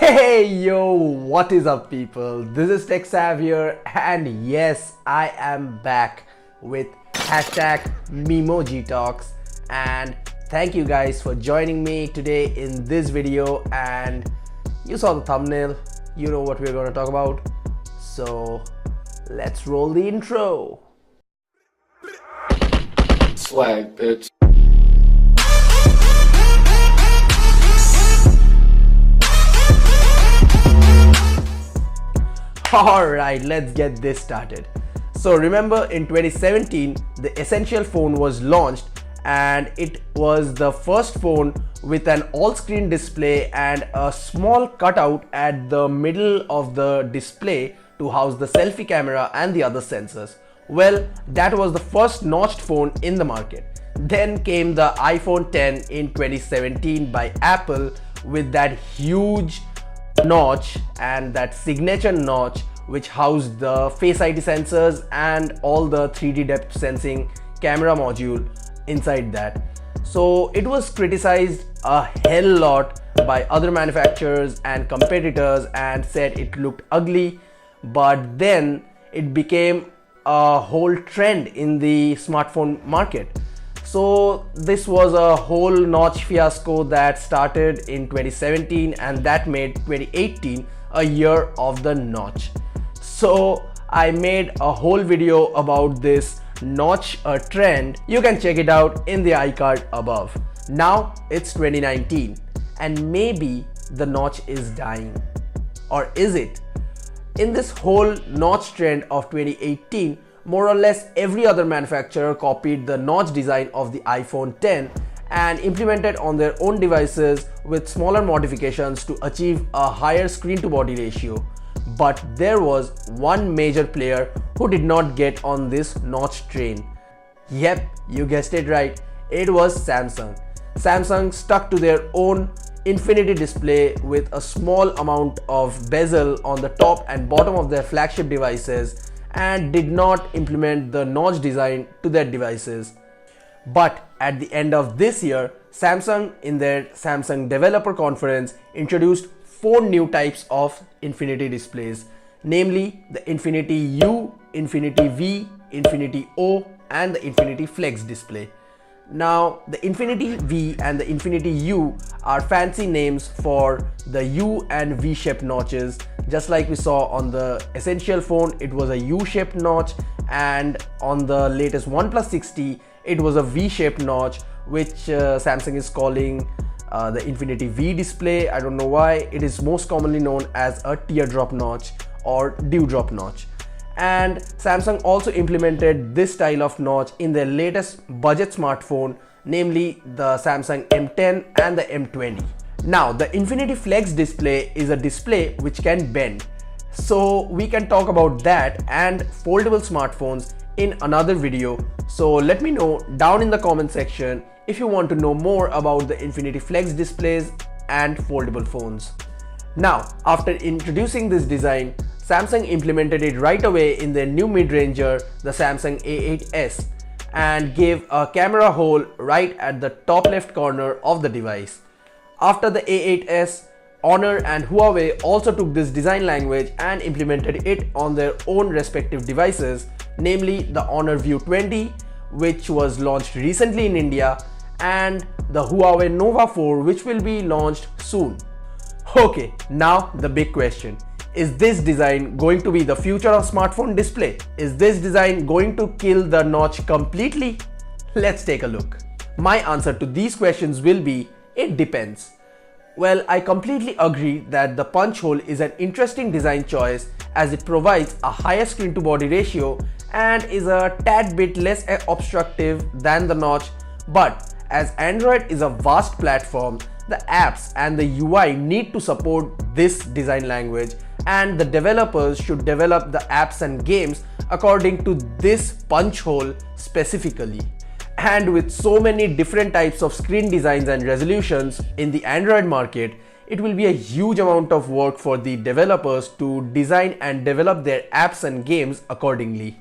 Hey yo, what is up people? This is TechSav here, and yes, I am back with hashtag Memoji Talks, and thank you guys for joining me today in this video. And you saw the thumbnail, you know what we're going to talk about, so let's roll the intro. Swag, bitch. Alright, let's get this started. So remember, in 2017, the Essential phone was launched, and it was the first phone with an all-screen display and a small cutout at the middle of the display to house the selfie camera and the other sensors. Well, that was the first notched phone in the market. Then came the iPhone X in 2017 by Apple with that huge notch and that signature notch which housed the Face ID sensors and all the 3D depth sensing camera module inside that. So it was criticized a hell lot by other manufacturers and competitors and said it looked ugly, but then it became a whole trend in the smartphone market. So this was a whole notch fiasco that started in 2017, and that made 2018 a year of the notch. So I made a whole video about this notch trend. You can check it out in the iCard above. Now it's 2019 and maybe the notch is dying. Or is it? In this whole notch trend of 2018, more or less every other manufacturer copied the notch design of the iPhone X and implemented on their own devices with smaller modifications to achieve a higher screen to body ratio. But there was one major player who did not get on this notch train. Yep, you guessed it right, it was Samsung. Samsung stuck to their own infinity display with a small amount of bezel on the top and bottom of their flagship devices, and did not implement the notch design to their devices. But at the end of this year, Samsung in their Samsung Developer Conference introduced 4 new types of Infinity displays, namely the Infinity U, Infinity V, Infinity O and the Infinity Flex display. Now, the Infinity V and the Infinity U are fancy names for the U and V-shaped notches. Just like we saw on the Essential phone, it was a U-shaped notch, and on the latest OnePlus 60, it was a V-shaped notch, which Samsung is calling the Infinity V display. I don't know why. It is most commonly known as a teardrop notch or dewdrop notch. And Samsung also implemented this style of notch in their latest budget smartphone, namely the Samsung M10 and the M20. Now, the Infinity Flex display is a display which can bend. So we can talk about that and foldable smartphones in another video. So let me know down in the comment section if you want to know more about the Infinity Flex displays and foldable phones. Now, after introducing this design, Samsung implemented it right away in their new mid-ranger, the Samsung A8s, and gave a camera hole right at the top left corner of the device. After the A8s, Honor and Huawei also took this design language and implemented it on their own respective devices, namely the Honor View 20, which was launched recently in India, and the Huawei Nova 4, which will be launched soon. Okay, now the big question. Is this design going to be the future of smartphone display? Is this design going to kill the notch completely? Let's take a look. My answer to these questions will be, it depends. Well, I completely agree that the punch hole is an interesting design choice as it provides a higher screen to body ratio and is a tad bit less obstructive than the notch, but as Android is a vast platform, the apps and the UI need to support this design language, and the developers should develop the apps and games according to this punch hole specifically. And with so many different types of screen designs and resolutions in the Android market, it will be a huge amount of work for the developers to design and develop their apps and games accordingly.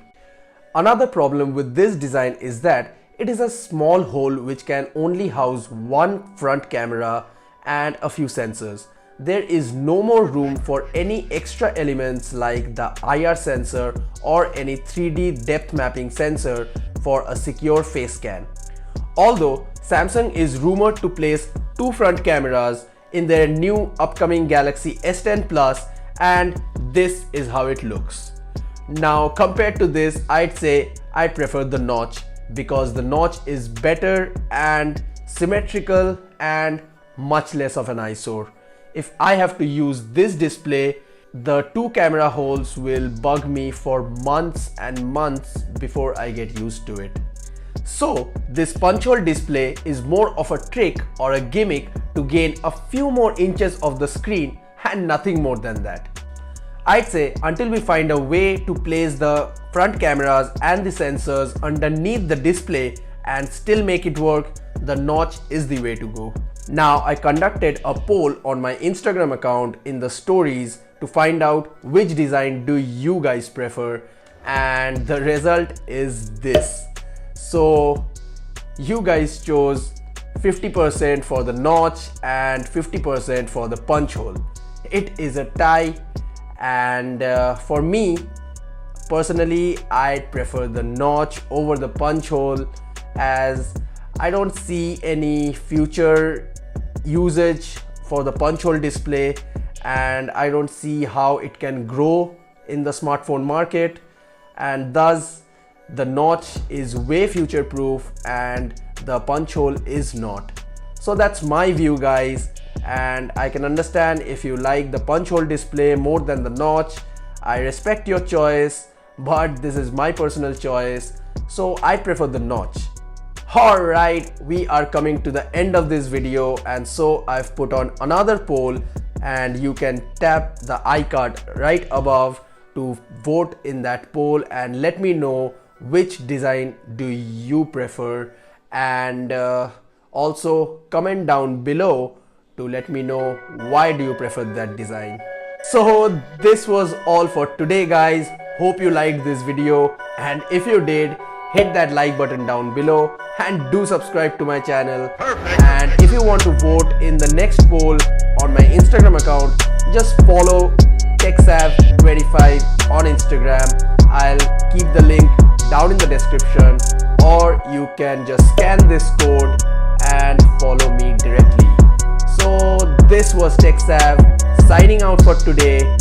Another problem with this design is that it is a small hole which can only house one front camera and a few sensors. there is no more room for any extra elements like the IR sensor or any 3D depth mapping sensor for a secure face scan. Although Samsung is rumored to place two front cameras in their new upcoming Galaxy S10 Plus, and this is how it looks. Now compared to this, I'd say I prefer the notch because the notch is better and symmetrical and much less of an eyesore. If I have to use this display, the two camera holes will bug me for months and months before I get used to it. So this punch hole display is more of a trick or a gimmick to gain a few more inches of the screen and nothing more than that. I'd say until we find a way to place the front cameras and the sensors underneath the display and still make it work, the notch is the way to go. Now I conducted a poll on my Instagram account in the stories to find out which design do you guys prefer, and the result is this. So you guys chose 50% for the notch and 50% for the punch hole. It is a tie, and for me personally, I prefer the notch over the punch hole as I don't see any future usage for the punch hole display, and I don't see how it can grow in the smartphone market, and thus the notch is way future proof and the punch hole is not. So that's my view guys, and I can understand if you like the punch hole display more than the notch. I respect your choice, but this is my personal choice, so I prefer the notch. Alright, we are coming to the end of this video, and so I've put on another poll, and you can tap the iCard right above to vote in that poll and let me know which design do you prefer, and also comment down below to let me know why do you prefer that design. So this was all for today guys. Hope you liked this video, and if you did, hit that like button down below and do subscribe to my channel. Perfect. And if you want to vote in the next poll on my Instagram account, just follow TechSav25 on Instagram. I'll keep the link down in the description, or you can just scan this code and follow me directly. So this was TechSav signing out for today.